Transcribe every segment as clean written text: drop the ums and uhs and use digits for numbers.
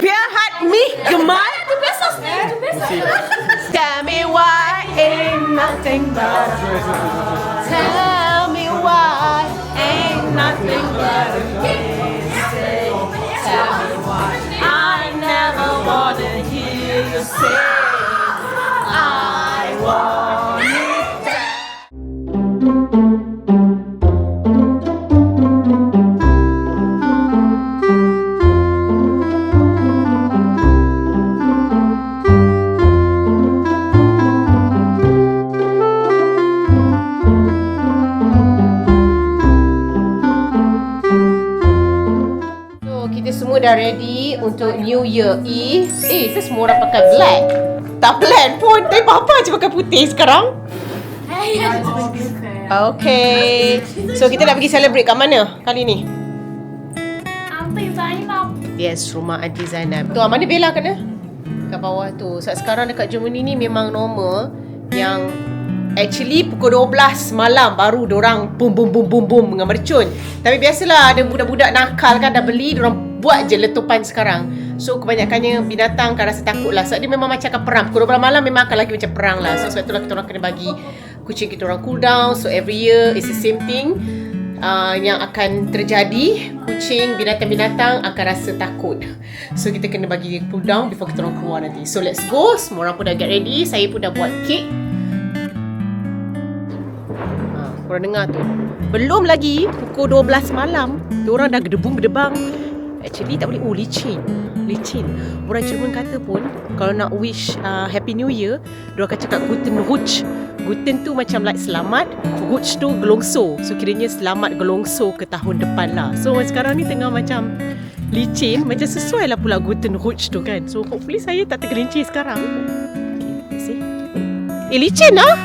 Biar hat mi gemar. Tell me why ain't nothing but. Tell me why ain't nothing but a mistake. Tell me why I never wanna hear you say I want it back. Kita semua dah ready untuk New Year Eve. Saya semua orang pakai black. Tak plan pun. Tapi apa je pakai putih sekarang? Okay. So kita nak pergi celebrate kat mana kali ni? Aunty Zainab. Yes, rumah Aunty Zainab. Tu mana Bella kena? Kat bawah tu. Sekarang dekat Germany ni memang normal yang actually pukul 12 malam baru dorang boom boom boom boom boom dengan mercun. Tapi biasalah ada budak-budak nakal kan dah beli, dorang buat je letupan sekarang. So kebanyakannya binatang kan rasa takut lah. Sebab dia memang macam akan perang. Pukul 12 malam memang akan lagi macam perang lah. So sebab itulah kita orang kena bagi kucing kita orang cool down. So every year it's the same thing yang akan terjadi. Kucing, binatang-binatang akan rasa takut. So kita kena bagi dia cool down before kita orang keluar nanti. So let's go. Semua orang pun dah get ready. Saya pun dah buat kek. Korang dengar tu. Belum lagi pukul 12 malam, diorang dah gedebung-gedebang. Actually tak boleh. Oh, licin. Orang Jerman kata pun kalau nak wish Happy New Year, diorang akan cakap Guten Rutsch. Guten tu macam like selamat, Rutsch tu gelongso. So kiranya selamat gelongso ke tahun depan lah. So sekarang ni tengah macam licin, macam sesuai lah pula Guten Rutsch tu kan. So hopefully saya tak tergelincir sekarang. Okay, let's see. Licin lah.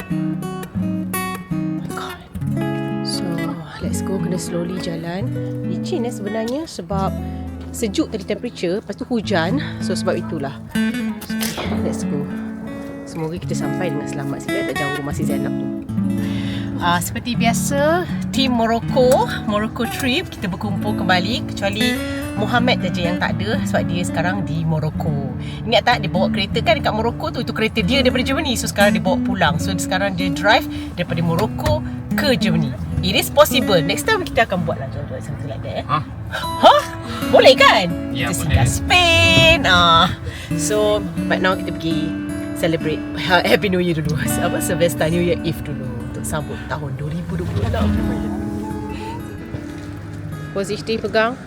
Let's go, kena slowly jalan. Licin sebenarnya sebab sejuk tadi temperature, lepas tu hujan. So sebab itulah. Okay, let's go. Semoga kita sampai dengan selamat. Sebenarnya tak jauh rumah si Zainab tu. Seperti biasa, team Morocco trip, kita berkumpul kembali. Kecuali Muhammad saja yang tak ada sebab dia sekarang di Morocco. Ingat tak dia bawa kereta kan dekat Morocco tu, itu kereta dia daripada Germany. So sekarang dia bawa pulang. So sekarang dia drive daripada Morocco ke Germany. It is possible. Next time kita akan buat lah jodoh something like that. Boleh kan? Ya, kita boleh. singgah Spain. So but now kita pergi celebrate Happy New Year dulu. Sylvester New Year Eve dulu untuk sambut tahun 2026. Posisi pegang.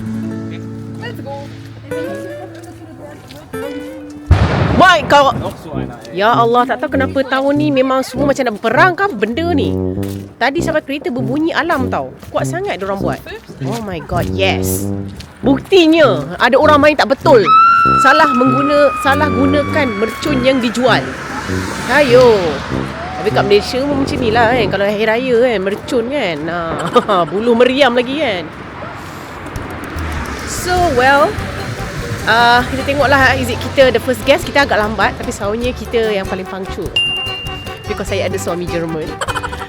Let's go. Baik kau. Ya Allah, tak tahu kenapa tahun ni memang semua macam nak berperang kan benda ni. Tadi sampai kereta berbunyi alam tau. Kuat sangat diorang buat. Oh my god, yes. Buktinya ada orang main tak betul. Salah gunakan mercun yang dijual. Ayo. Tapi kat Malaysia pun macam ni lah kan. Kalau hari raya kan, mercun kan. Bulu meriam lagi kan. So well, kita tengoklah is it kita the first guest. Kita agak lambat tapi selalunya kita yang paling punctual because saya ada suami Jerman.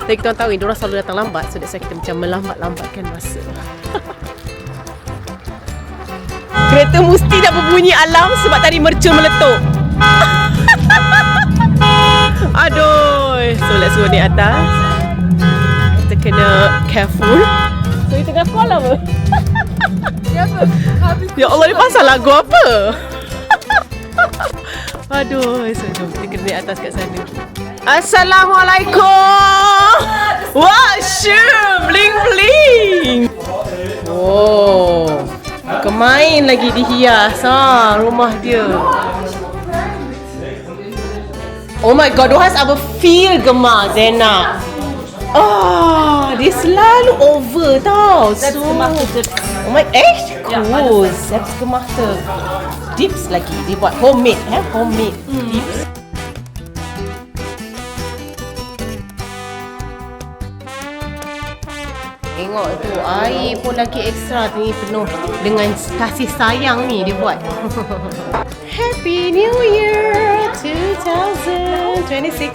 Tapi kita tahu diorang selalu datang lambat. So that's why kita macam melambat-lambatkan masa. Kereta mesti dah berbunyi alarm sebab tadi mercun meletup. Aduh. So let's go naik atas. Kita kena careful. So kita tengah call apa? Ya Allah, ni pasal lagu apa? Aduh, so jom kita kena naik atas kat sana. Assalamualaikum. Wah, syum, bling-bling. Oh, kemain lagi dihias rumah dia. Oh my god, Dohas apa feel gemar Zainab. Dia selalu over tau. So, oh my, cool. Selbstgemachte dips lagi. Dia buat homemade, homemade dips. Tengok tu, air pun lagi ekstra ni, penuh dengan kasih sayang ni dia buat. Happy New Year 2026.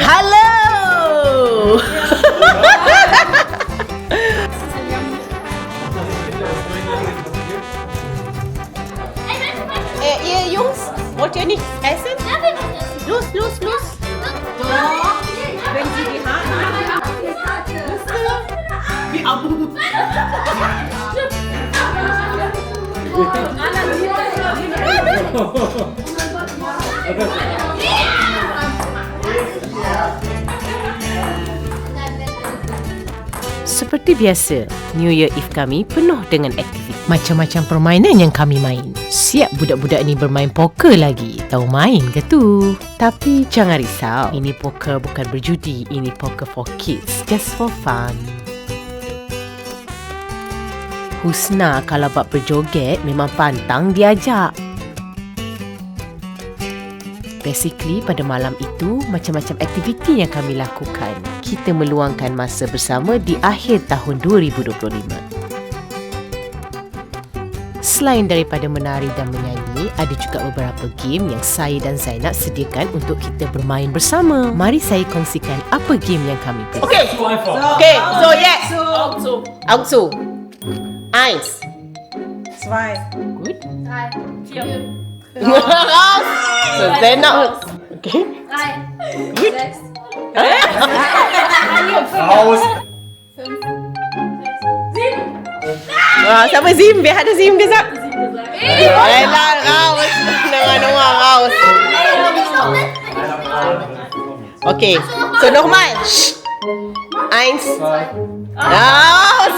Hello. Ihr Jungs, wollt ihr nicht essen? Los. Wenn Sie die Haare wie Abu. Seperti biasa, New Year Eve kami penuh dengan aktiviti. Macam-macam permainan yang kami main. Siap budak-budak ni bermain poker lagi. Tahu main ke tu? Tapi jangan risau. Ini poker bukan berjudi. Ini poker for kids. Just for fun. Husna kalau bab berjoget memang pantang diajak. Basically, pada malam itu, macam-macam aktiviti yang kami lakukan. Kita meluangkan masa bersama di akhir tahun 2025. Selain daripada menari dan menyanyi, ada juga beberapa game yang saya dan Zainab sediakan untuk kita bermain bersama. Mari saya kongsikan apa game yang kami beri. Okay, so yes. Auto. Eins. Zwei. Good. 3, 4, So Zainab. Okay. 3, 6, Raus! 5, 6, 7. Siapa Zim? Wer hatte Zim gesagt? 7 gesagt. Elah, raus. Nochmal raus. Okay, so nochmal. Eins. Raus.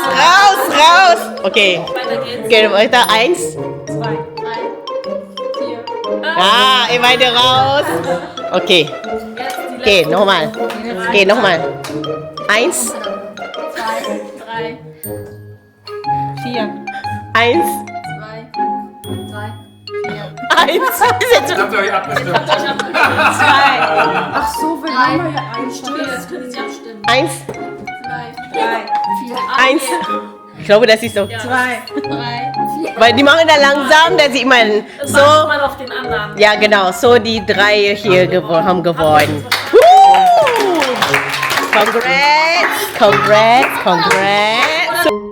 Okay. Okay, weiter. Eins. 2, 3, 4. Ihr beide raus. Okay. Okay, nochmal. Okay, nochmal. Eins. 2, 3, 4. Eins. 2, 3, 4. Eins. Jetzt habt ihr euch abgestimmt. Ach so, wir 3, haben ja einen 4. Das können Sie abstimmen. Eins. 2, 3. 4. Eins. Ich glaube, das ist so. 2, 2. 3, 4. Weil die machen da langsam, da sieht man So. so. Man auf den anderen. Ja, genau. So die drei hier haben gewonnen. Congrats.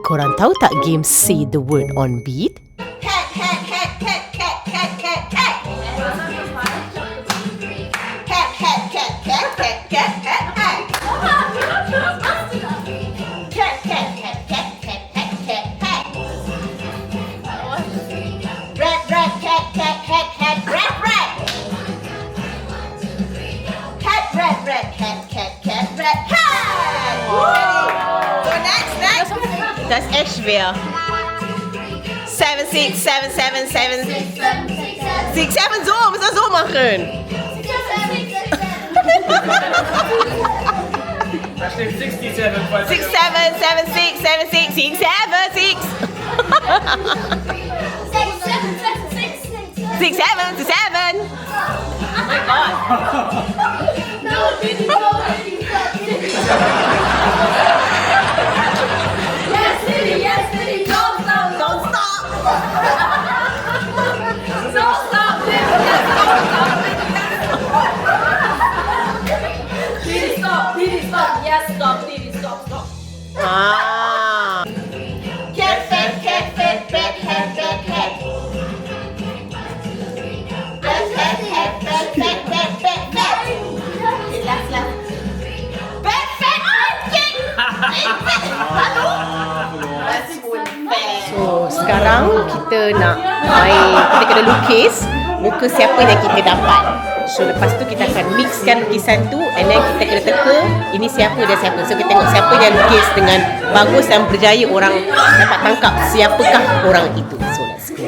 Korang tahu tak game Say the Word on Beat? Das ist echt schwer. 7, 6, 7, 7, 7, 6, 7, so, muss er so machen. Da steht 67. 6, 7, 7, 6, 7, 6, 6, 7, 6. 6, 7 to 7. Oh my God. Yes, Diddy, don't stop. Don't stop. Don't stop, Diddy, stop. Diddy, stop. Yes, stop, Diddy, stop. Ah. Cat, fat, head. So, sekarang kita nak main, kita kena lukis muka siapa yang kita dapat. So, lepas tu kita akan mixkan lukisan tu and then kita kena teka ini siapa dan siapa. So, kita tengok siapa yang lukis dengan bagus dan berjaya, orang dapat tangkap siapakah orang itu. So, let's go.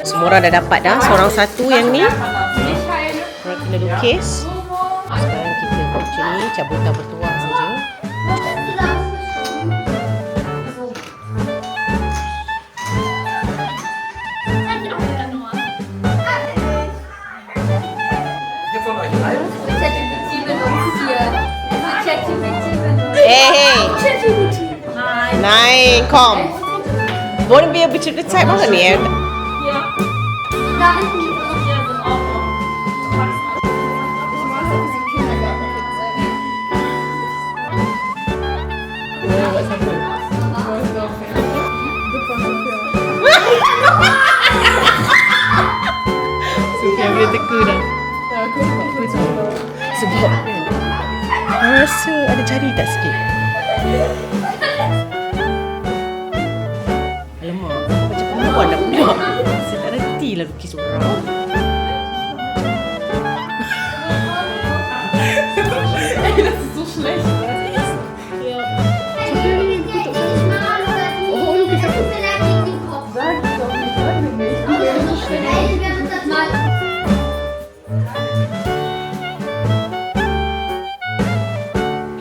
Semua orang dah dapat dah. Seorang satu yang ni. Orang kena lukis. Sekarang kita buat macam ni, cabutan bertuang saja. Hier von euch allen? Hey. Nein, komm. Wollen wir bitte die Zeit machen? Nee. rasa ada jari tak sikit? Alamak, macam perempuan nak buat. Saya tak reti lah lukis orang. So schlecht.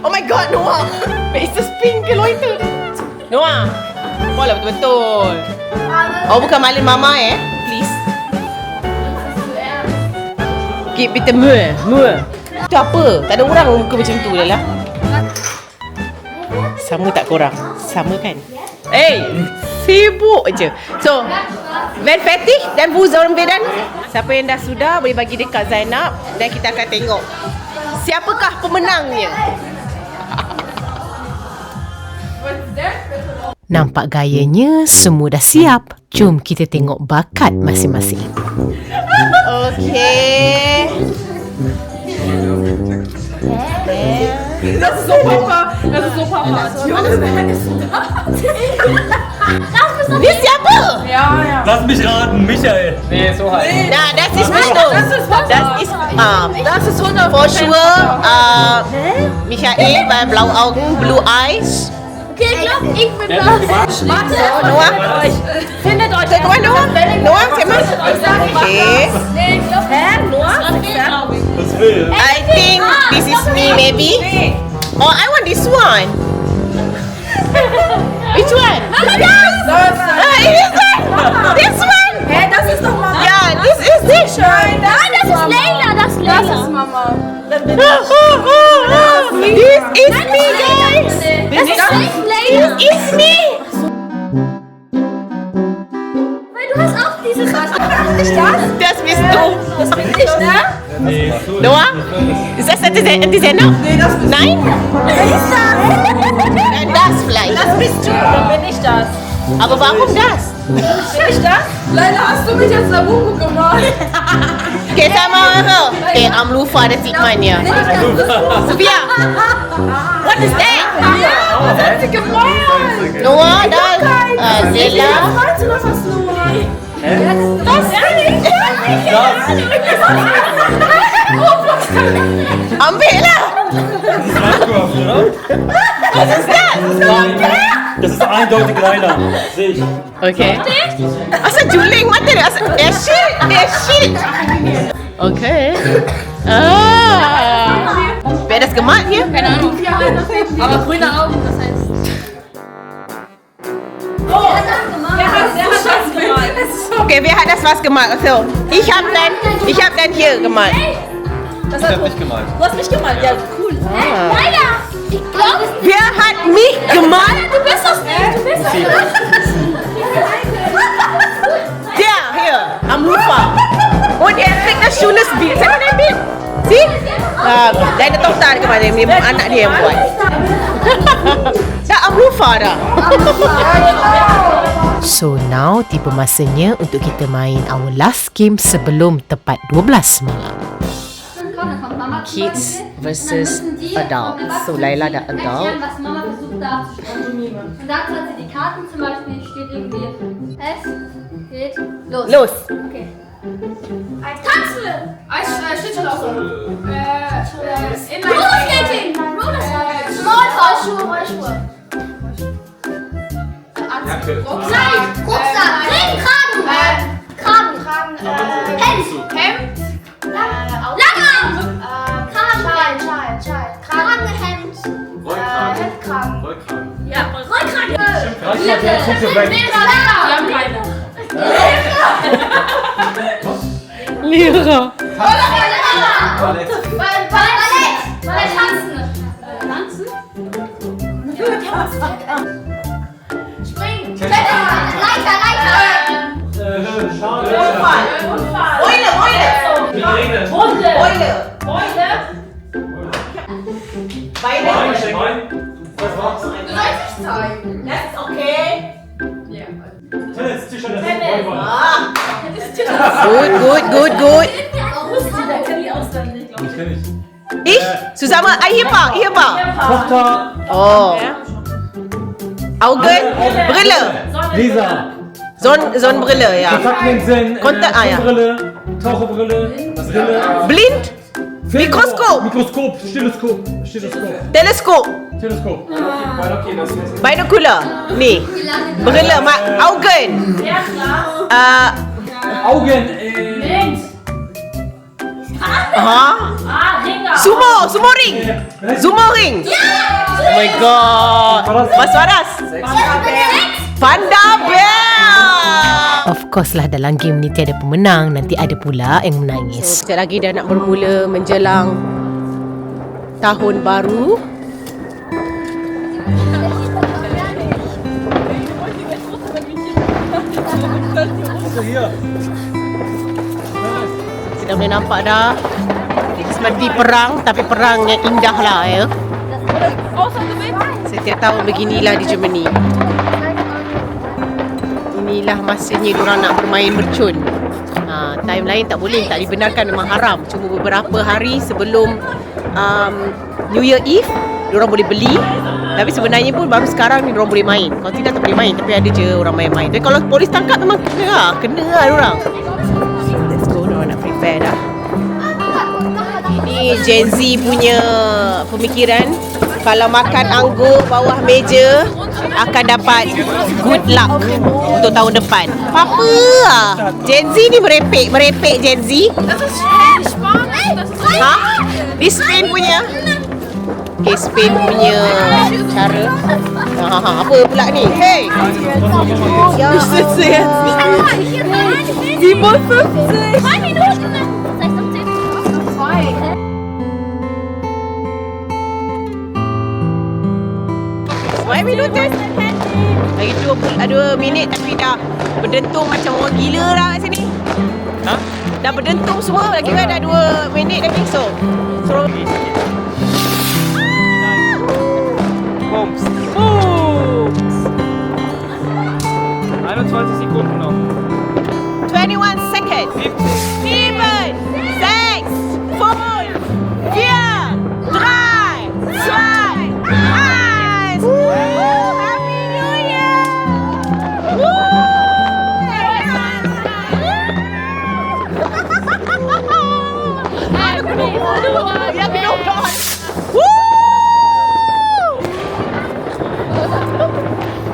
Oh my god, Noah! Mr. Spin ke loiter? Noah! Buat lah betul-betul. Oh, bukan malin mama please. Keep it Mühe. Itu apa? Tak ada orang muka macam tu dah lah. Sama tak korang? Sama kan? Sibuk je. So, Van Fatih dan Bu Zornvedan. Siapa yang dah sudah boleh bagi dekat Zainab. Dan kita akan tengok siapakah pemenangnya. Nampak gayanya semua dah siap. Jom kita tengok bakat masing-masing. Okay. Das ist so Papa. Das ist so Papa. Ni siapa? Ja. Lass mich raten, Michael. Nee, so halt. Nah, das ist bestimmt. Das ist 100% for sure. Michael, weil blaue Augen, blue eyes. Okay, ich glaube, ich bin das. Noah? Findet euch. Noah, siapa? Okay. Nee, ich glaube, Noah? Das will. I think this is me maybe. Oh, I want this one. Which one? This one. Hä, das ist doch Mama. Yeah, this is this. Nein, das ist Leila. Das ist Mama. This is me, guys. Das ist Leila. This is me. Weil du hast auch dieses nicht das? Das bist du. Das bin ich, ne? Nee, so Noah? Ist das die Sendung? Nee, das bist Nein? Wer ist das? Nein, das vielleicht. Das bist du. Dann bin ich das. Aber warum das? Bin ich das? Leila, hast du mich als Nabucco gemalt? Okay, sama apa? Okay, Amlufa ada Sigmania. Sophia. What is that? Was hat sie gemalt? Noah, das. Zela. Meinst du das aus Noah? Was? Ambil lah. Minecraft, oder? Was ist das? Das ist eindeutig Leila. Sehe ich. Okay. Asal juling mata dia? Dia shit. Okay. Wer hat das gemalt hier? Keine Ahnung. Aber grüne Augen, das heißt. Oh, wer hat das gemalt? Okay, wer hat das was gemalt? So, ich hab dann hier gemalt. Ich hab nicht gemalt. Du hast mich gemalt, ja, cool. Leila! Ich glaube, Wer hat mich gemalt? du bist das nicht. Du bist das nicht. Der hier, Amlufa. Und er kriegt ein schönes Bild. Zeig mal dein Bild. Sieh? Deine Tochter hat gemalt, anak dia yang buat. Dah Amlufa dah. So now tiba masanya untuk kita main our last game sebelum tepat 12 malam. Kids versus adults. So Laila der Adult. Was Mama versucht darzustellen. Und dann hat sie die Karten zum Beispiel, steht irgendwie, es geht los. Los. Okay. Tanzen! Schlittschuhlaufen. Rollerskating! Rollerskating! Rollschuhe, Rollschuhe. Kleid, Rucksack, Regenkragen. Kragen. Hemd. Langarm. Kragenhemd. Hemdkragen. Ja, Rollkragen. Wir haben keine. Lehrer. Ballett tanzen. Springen. Klettern. Leiter. Was war's? Du sollst dich zeigen. Das ist okay. Tennis, Tischtennis, Volleyball. Gut. Da kann die auswendig, glaube Ich kenn nicht. Zusammen, hierbar. Tochter. Oh. Augen, Brille. Lisa. Sonnenbrille, ja. Kontaktlinsen. Ja. Brille. Taucherbrille. Brille. Blind, Mikroskop. Mikroskop. Stethoskop. teleskop, Teleskop. binocular. Ni. Brille, Augen. Augen. Links. Ringer. Sumo ring. Sumo ring. Oh my god. Mas Faras. Panda Bear. Of course lah, dalam game ni tiada pemenang, nanti ada pula yang menangis. Sekejap lagi dah nak bermula menjelang tahun baru. Kita boleh nampak dah seperti perang, tapi perang yang indah lah ya. Setiap tahun beginilah di Germany. Inilah masanya diorang nak bermain mercun. Time lain tak boleh, tak dibenarkan, memang haram. Cuma beberapa hari sebelum New Year Eve diorang boleh beli. Tapi sebenarnya pun baru sekarang ni diorang boleh main. Kalau tidak tak boleh main, tapi ada je orang main-main. Tapi kalau polis tangkap memang kena lah diorang. So let's go, diorang nak prepare dah. Ini Gen Z punya pemikiran. Kalau makan anggur bawah meja akan dapat good luck untuk tahun depan. Apa lah? Gen Z ni merepek Gen Z. Ha? Di Spain punya. Okay, Spain punya cara. Apa pula ni? Hey! Ya, Why minutes? Lagi 2 minit tapi dah berdentung macam orang gila dah kat sini. Ha? Dah berdentung semua, lagi kan dah 2 minit lagi. So Bums. 21 Sekunden noch. 21 seconds. 7, 6, 5, 4, 3, 2, 1. Happy New Year! Ya, kedua.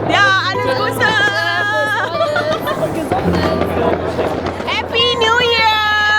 Ya, alles Gute. Happy New Year!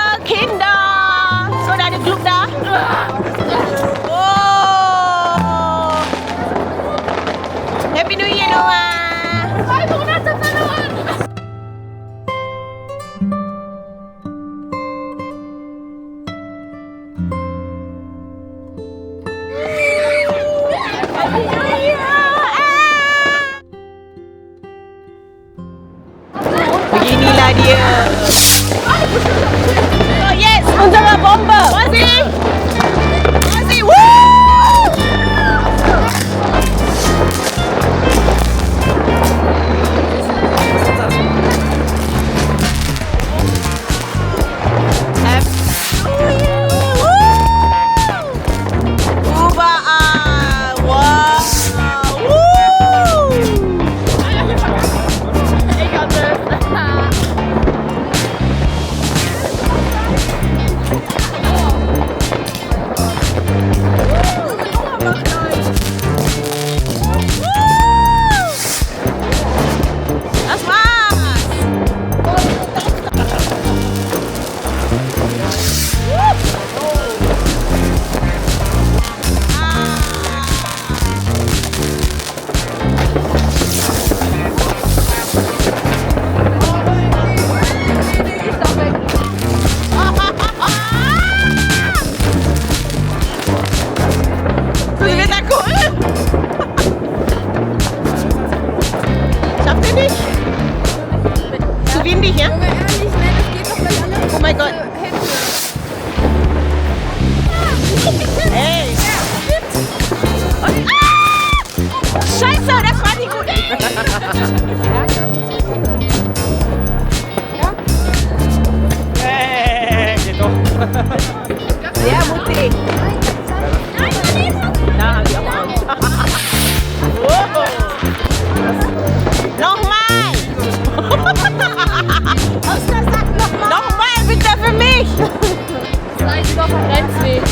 Salzdorfer Grenzweg.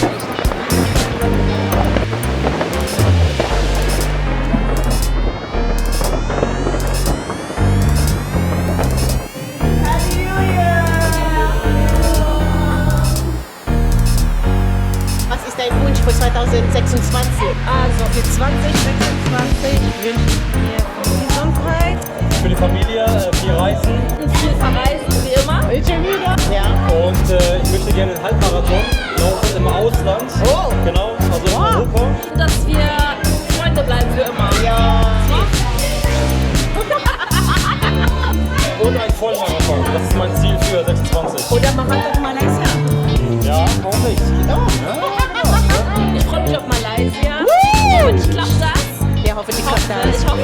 Was ist dein Wunsch für 2026? Also für 2026 wünsche ich mir Gesundheit. Für die Familie, viel Reisen. Viel verreisen, wie immer. Schon wieder? Ja. Und ich möchte gerne einen Halbmarathon laufen im Ausland. Oh. Genau, also in Europa. Dass wir Freunde bleiben für immer. Ja. Und ein Vollmarathon. Das ist mein Ziel für 26. Oder Marathon Malaysia. Ja, warum nicht? Ich freue mich auf Malaysia. Hoffentlich klappt das. Ja, hoffentlich klappt das. Ich hoffe.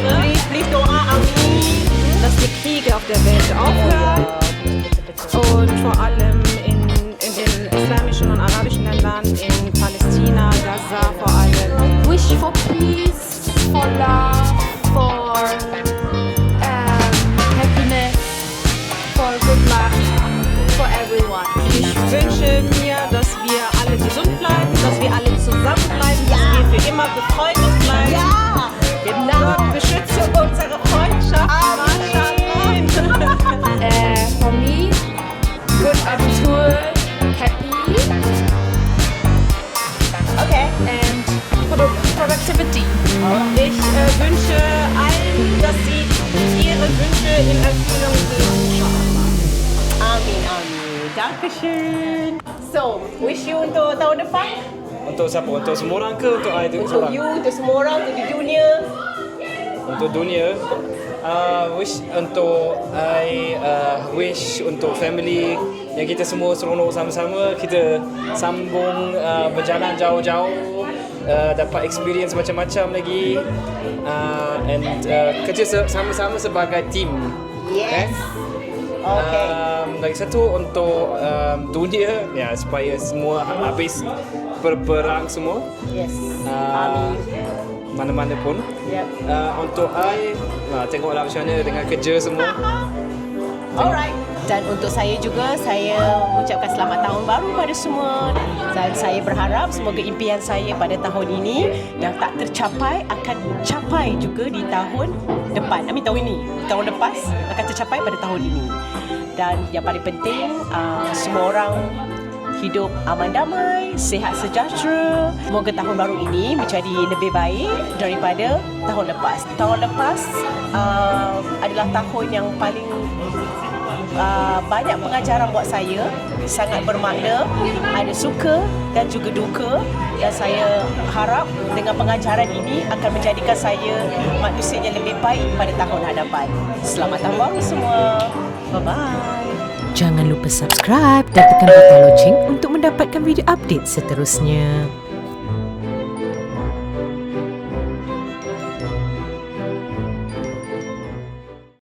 Please Doa, Amin. Dass die Kriege auf der Welt aufhören und vor allem in den islamischen und arabischen Ländern, in Palästina, Gaza vor allem. Wish for peace, for love, for happiness, for good luck, for everyone. Ich wünsche mir, dass wir alle gesund bleiben, dass wir alle zusammenbleiben, dass wir für immer befreundet bleiben. Ja, genau. Gott beschütze unsere Freundschaft. For me, good Abitur, happy, Okay. and productivity. Ich wünsche allen, dass sie ihre Wünsche in Erfüllung bringen. Amin, amin. Dankeschön. So, wish you untuk tahun depan? Untuk siapa? Untuk semua orang ke untuk I Untuk seorang? you, untuk semua orang, untuk di dunia. Untuk dunia. Wish untuk I wish untuk family yang kita semua seronok sama-sama, kita sambung berjalan jauh-jauh, dapat experience macam-macam lagi, and kerja sama-sama sebagai team. Yes. Okay. Lagi satu untuk dunia, ya, supaya semua habis berperang semua. Yes. Amin. Mana-mana pun. Yep. Untuk I, tengoklah macam mana dengan kerja semua. Alright. Dan untuk saya juga, saya ucapkan selamat tahun baru pada semua. Dan saya berharap semoga impian saya pada tahun ini yang tak tercapai akan capai juga di tahun depan. Tahun ini. Tahun lepas akan tercapai pada tahun ini. Dan yang paling penting, semua orang hidup aman damai, sihat sejahtera. Semoga tahun baru ini menjadi lebih baik daripada tahun lepas. Tahun lepas adalah tahun yang paling banyak pengajaran buat saya, sangat bermakna, ada suka dan juga duka, dan saya harap dengan pengajaran ini akan menjadikan saya manusia yang lebih baik pada tahun hadapan. Selamat tahun baru semua. Bye-bye. Jangan lupa subscribe dan tekan butang loceng untuk mendapatkan video update seterusnya.